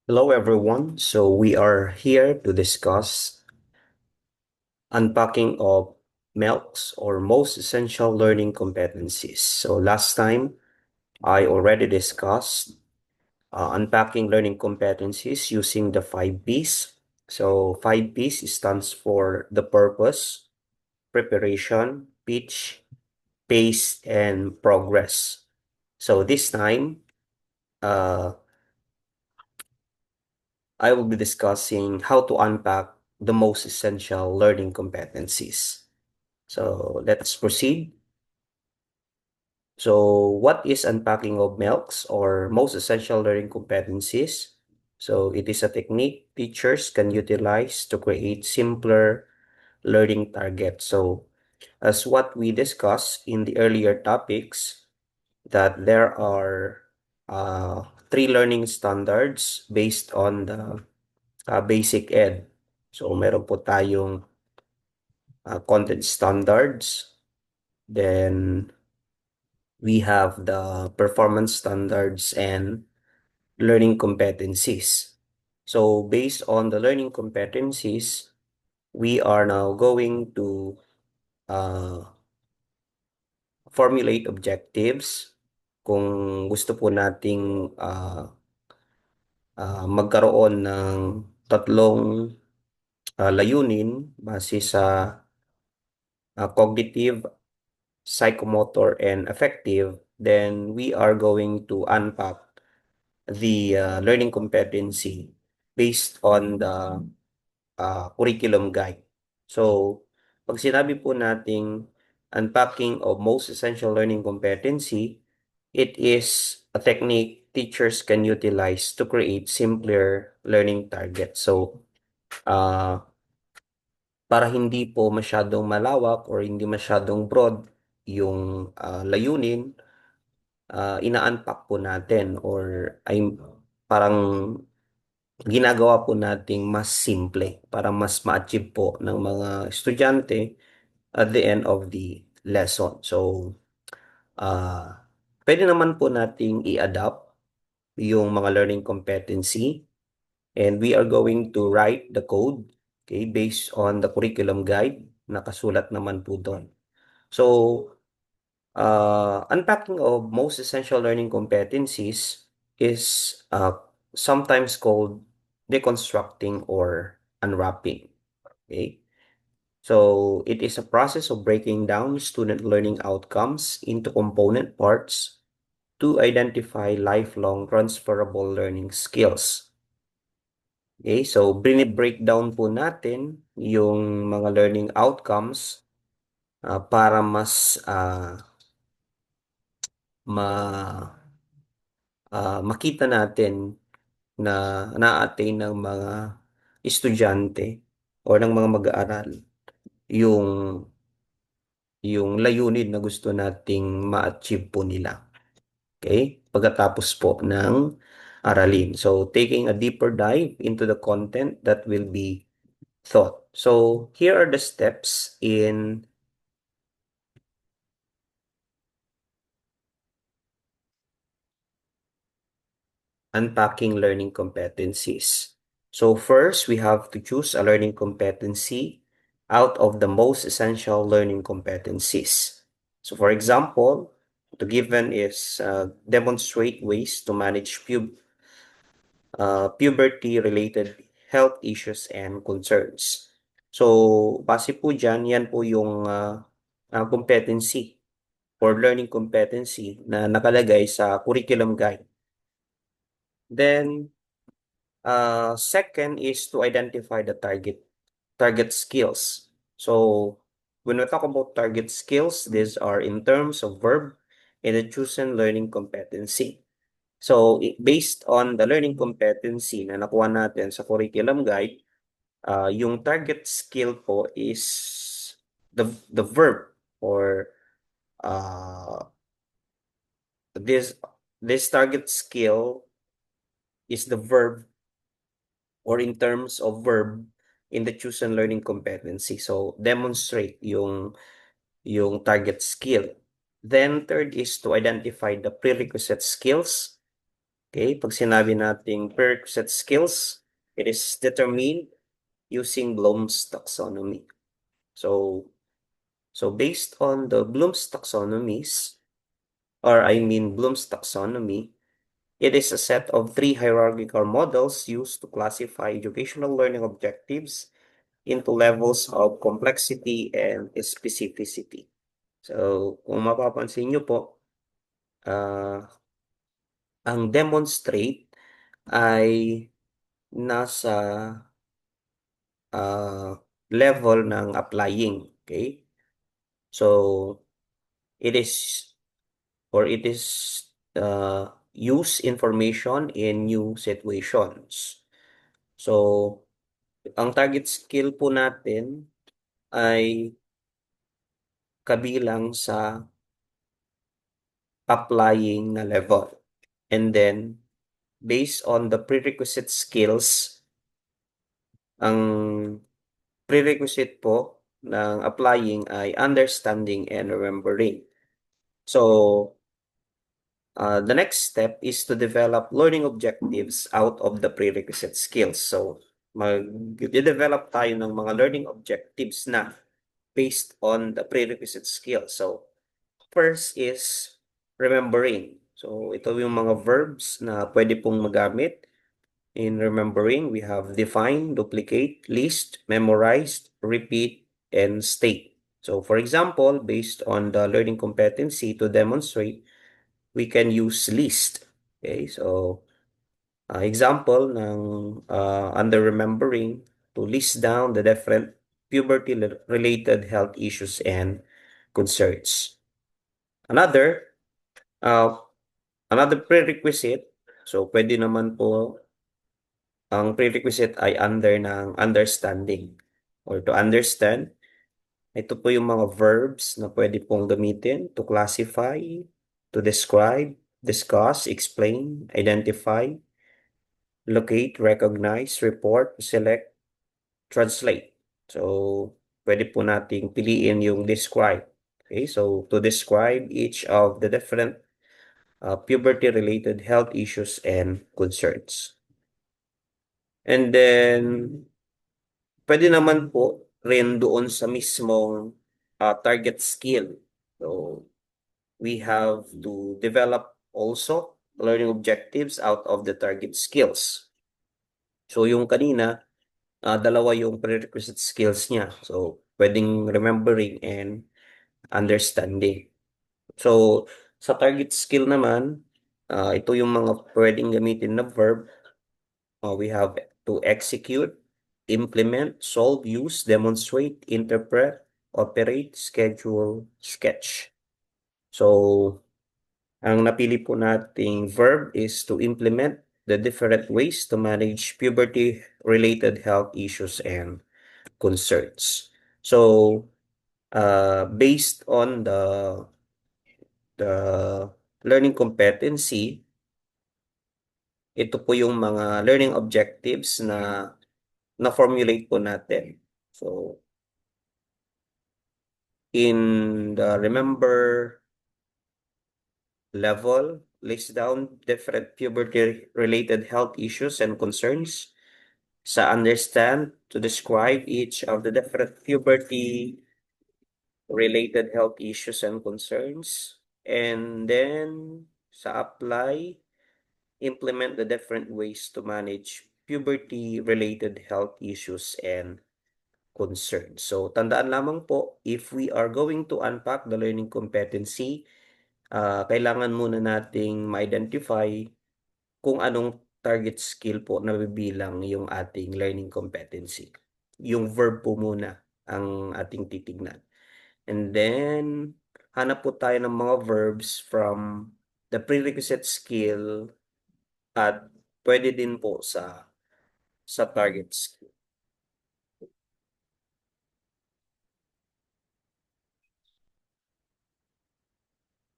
Hello, everyone. So we are here to discuss unpacking of MELCs or most essential learning competencies. So last time I already discussed unpacking learning competencies using the 5 Ps. So 5 Ps stands for the purpose, preparation, pitch, pace, and progress. So this time, uh, I will be discussing how to unpack the most essential learning competencies. So let's proceed. So what is unpacking of MELCs or most essential learning competencies? So it is a technique teachers can utilize to create simpler learning targets. So as what we discussed in the earlier topics, that there are three learning standards based on the basic ed. So meron po tayong content standards, then we have the performance standards and learning competencies. So based on the learning competencies, we are now going to uh, formulate objectives. Kung gusto po nating magkaroon ng tatlong layunin base sa cognitive, psychomotor, and affective, then we are going to unpack the learning competency based on the curriculum guide. So, pag sinabi po nating unpacking of most essential learning competency, it is a technique teachers can utilize to create simpler learning targets. So, uh, para hindi po masyadong malawak or hindi masyadong broad yung layunin, ina-unpack po natin or ay parang ginagawa po nating mas simple para mas ma-achieve po ng mga estudyante at the end of the lesson. So, pwede naman po nating i-adapt yung mga learning competency and we are going to write the code, okay, based on the curriculum guide. Nakasulat naman po doon. So, unpacking of most essential learning competencies is sometimes called deconstructing or unwrapping. Okay. So it is a process of breaking down student learning outcomes into component parts to identify lifelong transferable learning skills. Okay, so breakdown po natin yung mga learning outcomes para mas makita natin na na-attain ng mga estudyante o ng mga mag-aaral yung layunin na gusto nating ma-achieve po nila. Okay? Pagkatapos po ng aralin. So, taking a deeper dive into the content that will be taught. So, here are the steps in unpacking learning competencies. So first, we have to choose a learning competency out of the most essential learning competencies. So for example, the given is demonstrate ways to manage puberty-related health issues and concerns. So base po dyan, yan po yung competency or learning competency na nakalagay sa curriculum guide. Then, second is to identify the target skills. So when we talk about target skills, these are in terms of verb in the chosen learning competency. So based on the learning competency na nakuha natin sa curriculum guide, yung target skill po is the verb or uh, this this target skill is the verb or in terms of verb in the chosen learning competency. So, demonstrate yung target skill. Then, third is to identify the prerequisite skills. Okay, pag sinabi nating prerequisite skills, it is determined using Bloom's taxonomy. So, based on the Bloom's taxonomies, or I mean Bloom's taxonomy, it is a set of three hierarchical models used to classify educational learning objectives into levels of complexity and specificity. So, kung mapapansin nyo po, ah, ang demonstrate ay nasa level ng applying. Okay? So, it is it is use information in new situations. So, ang target skill po natin ay kabilang sa applying na level. And then, based on the prerequisite skills, ang prerequisite po ng applying ay understanding and remembering. So, the next step is to develop learning objectives out of the prerequisite skills. So, mag-develop tayo ng mga learning objectives na based on the prerequisite skills. So, first is remembering. So, ito yung mga verbs na pwede pong magamit. In remembering, we have define, duplicate, list, memorized, repeat, and state. So, for example, based on the learning competency to demonstrate, we can use list. Okay, so example ng under remembering, to list down the different puberty-related health issues and concerns. Another, uh, another prerequisite, so pwede naman po ang prerequisite ay under ng understanding or to understand. Ito po yung mga verbs na pwede pong gamitin to classify, to describe, discuss, explain, identify, locate, recognize, report, select, translate. So, pwede po nating piliin yung describe. Okay, so to describe each of the different puberty-related health issues and concerns. And then, pwede naman po rin doon sa mismong target skill. So, we have to develop also learning objectives out of the target skills. So, yung kanina, dalawa yung prerequisite skills niya. So, pwedeng remembering and understanding. So, sa target skill naman, ito yung mga pwedeng gamitin na verb. We have to execute, implement, solve, use, demonstrate, interpret, operate, schedule, sketch. So, ang napili po nating verb is to implement the different ways to manage puberty-related health issues and concerns. So, based on the learning competency, ito po yung mga learning objectives na na-formulate po natin. So, in the remember level, list down different puberty-related health issues and concerns. Sa understand, to describe each of the different puberty-related health issues and concerns. And then, sa apply, implement the different ways to manage puberty-related health issues and concerns. So, tandaan lamang po, if we are going to unpack the learning competency, kailangan muna nating ma-identify kung anong target skill po na bibilang yung ating learning competency. Yung verb po muna ang ating titignan. And then, hanap po tayo ng mga verbs from the prerequisite skill at pwede din po sa target skill.